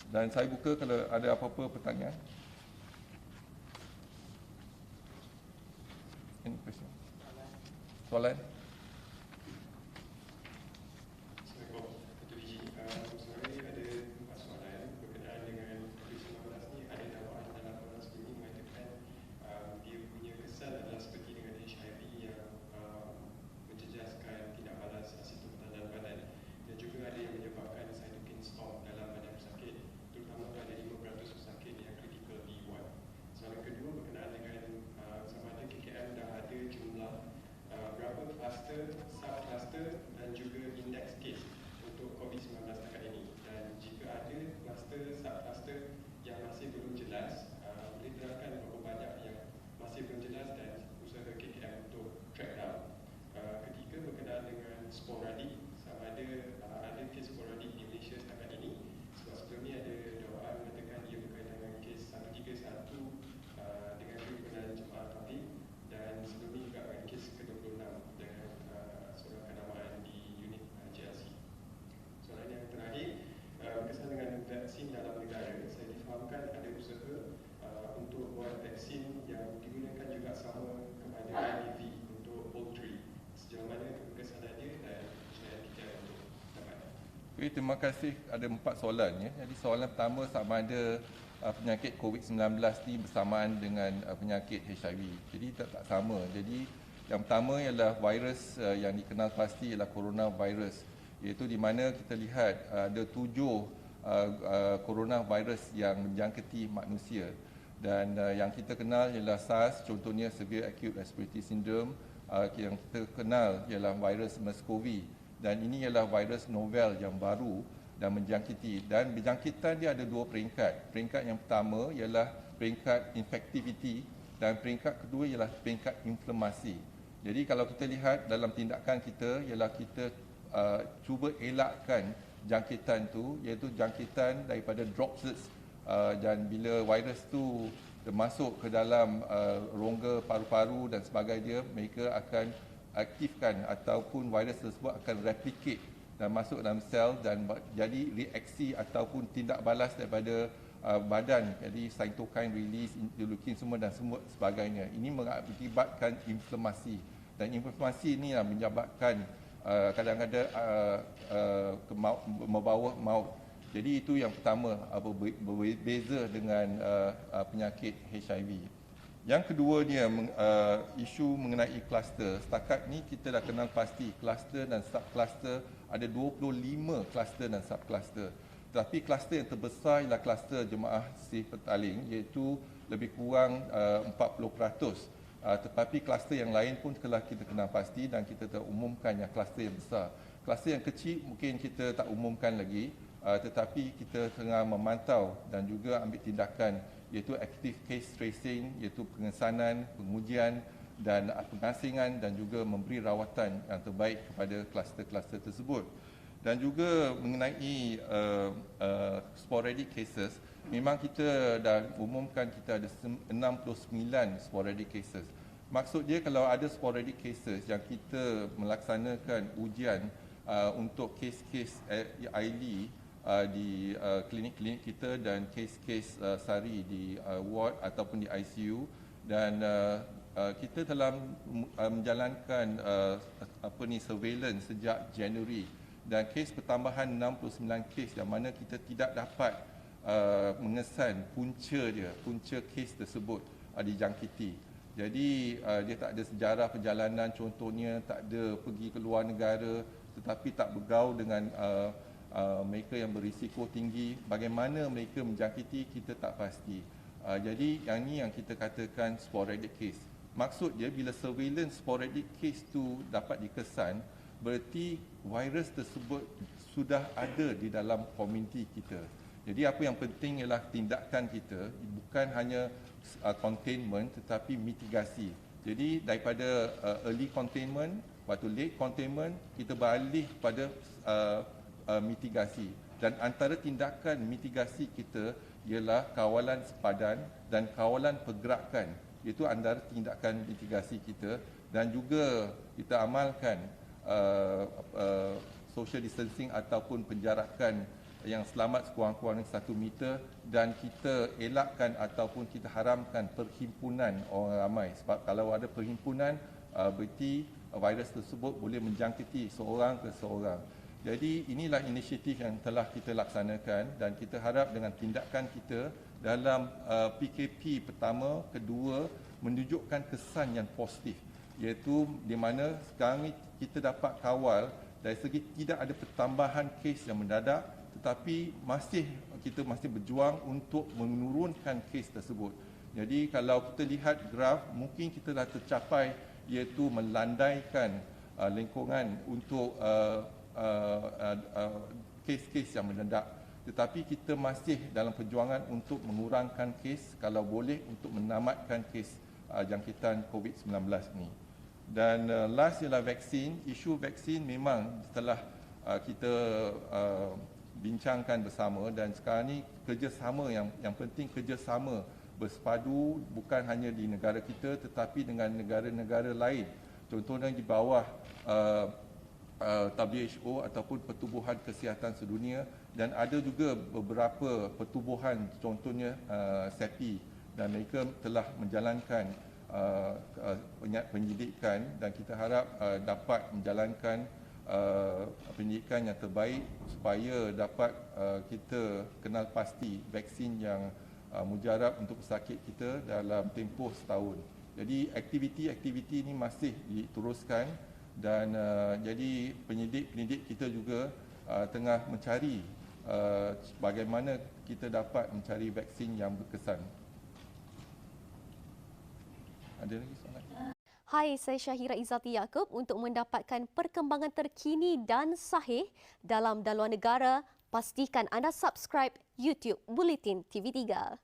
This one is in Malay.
Dan saya buka kalau ada apa-apa pertanyaan. Any question? Soalan? Okay, terima kasih. Ada 4 soalan ya. Jadi soalan pertama sama ada penyakit COVID-19 ni bersamaan dengan penyakit HIV. Jadi tak sama. Jadi yang pertama ialah virus yang dikenal pasti ialah coronavirus, iaitu di mana kita lihat ada 7 coronavirus yang menjangkiti manusia. Dan yang kita kenal ialah SARS, contohnya Severe Acute Respiratory Syndrome. Yang kita kenal ialah virus MERS-CoV. Dan ini ialah virus novel yang baru dan menjangkiti. Dan berjangkitan dia ada 2 peringkat. Peringkat yang pertama ialah peringkat infectivity dan peringkat kedua ialah peringkat inflamasi. Jadi kalau kita lihat dalam tindakan kita ialah kita cuba elakkan jangkitan tu, iaitu jangkitan daripada droplets, dan bila virus tu masuk ke dalam rongga paru-paru dan sebagainya, mereka akan aktifkan ataupun virus tersebut akan replicate dan masuk dalam sel dan jadi reaksi ataupun tindak balas daripada badan, jadi cytokine release, interleukin semua dan semua sebagainya. Ini mengakibatkan inflamasi dan inflamasi ini menyebabkan kadang-kadang membawa maut. Jadi itu yang pertama, berbeza dengan penyakit HIV. Yang kedua dia isu mengenai kluster. Setakat ni kita dah kenal pasti kluster dan subkluster, ada 25 kluster dan subkluster. Tetapi kluster yang terbesar ialah kluster jemaah Sih Petaling, iaitu lebih kurang 40%. Tetapi kluster yang lain pun telah kita kenal pasti dan kita telah umumkan yang kluster yang besar. Kluster yang kecil mungkin kita tak umumkan lagi, tetapi kita tengah memantau dan juga ambil tindakan, iaitu active case tracing, iaitu pengesanan, pengujian dan pengasingan dan juga memberi rawatan yang terbaik kepada kluster-kluster tersebut. Dan juga mengenai sporadic cases, memang kita dah umumkan kita ada 69 sporadic cases. Maksud dia kalau ada sporadic cases yang kita melaksanakan ujian untuk kes-kes ILI di klinik-klinik kita dan kes-kes sari di ward ataupun di ICU, dan kita telah menjalankan surveillance sejak Januari, dan kes pertambahan 69 kes yang mana kita tidak dapat mengesan punca kes tersebut dijangkiti. Jadi dia tak ada sejarah perjalanan, contohnya tak ada pergi ke luar negara, tetapi tak bergaul dengan mereka yang berisiko tinggi. Bagaimana mereka menjangkiti kita tak pasti. Jadi yang ni yang kita katakan sporadic case. Maksud dia bila surveillance sporadic case tu dapat dikesan, berarti virus tersebut sudah ada di dalam komuniti kita. Jadi apa yang penting ialah tindakan kita bukan hanya containment tetapi mitigasi. Jadi daripada early containment, waktu late containment, kita beralih pada mitigasi. Dan antara tindakan mitigasi kita ialah kawalan sepadan dan kawalan pergerakan. Itu antara tindakan mitigasi kita, dan juga kita amalkan social distancing ataupun penjarakan yang selamat sekurang-kurangnya 1 meter, dan kita elakkan ataupun kita haramkan perhimpunan orang ramai. Sebab kalau ada perhimpunan, berarti virus tersebut boleh menjangkiti seorang ke seorang. Jadi inilah inisiatif yang telah kita laksanakan, dan kita harap dengan tindakan kita dalam PKP pertama, kedua, menunjukkan kesan yang positif, iaitu di mana sekarang ini kita dapat kawal dari segi tidak ada pertambahan kes yang mendadak, tetapi kita masih berjuang untuk menurunkan kes tersebut. Jadi kalau kita lihat graf, mungkin kita dah tercapai, iaitu melandaikan lingkungan untuk kes-kes yang mendadak. Tetapi kita masih dalam perjuangan untuk mengurangkan kes, kalau boleh untuk menamatkan kes jangkitan COVID-19 ini. Dan last ialah vaksin. Isu vaksin memang telah kita bincangkan bersama, dan sekarang ni kerjasama yang penting, kerjasama bersepadu bukan hanya di negara kita tetapi dengan negara-negara lain, contohnya di bawah WHO ataupun Pertubuhan Kesihatan Sedunia, dan ada juga beberapa pertubuhan contohnya SEPI, dan mereka telah menjalankan penyidikan, dan kita harap dapat menjalankan pendidikan yang terbaik supaya dapat kita kenal pasti vaksin yang mujarab untuk pesakit kita dalam tempoh setahun. Jadi aktiviti-aktiviti ini masih diteruskan, dan jadi penyidik kita juga tengah mencari bagaimana kita dapat mencari vaksin yang berkesan. Ada lagi soalan? Hai, saya Syahira Izzati Yaakob. Untuk mendapatkan perkembangan terkini dan sahih dalam dan luar negara, pastikan anda subscribe YouTube Bulletin TV3.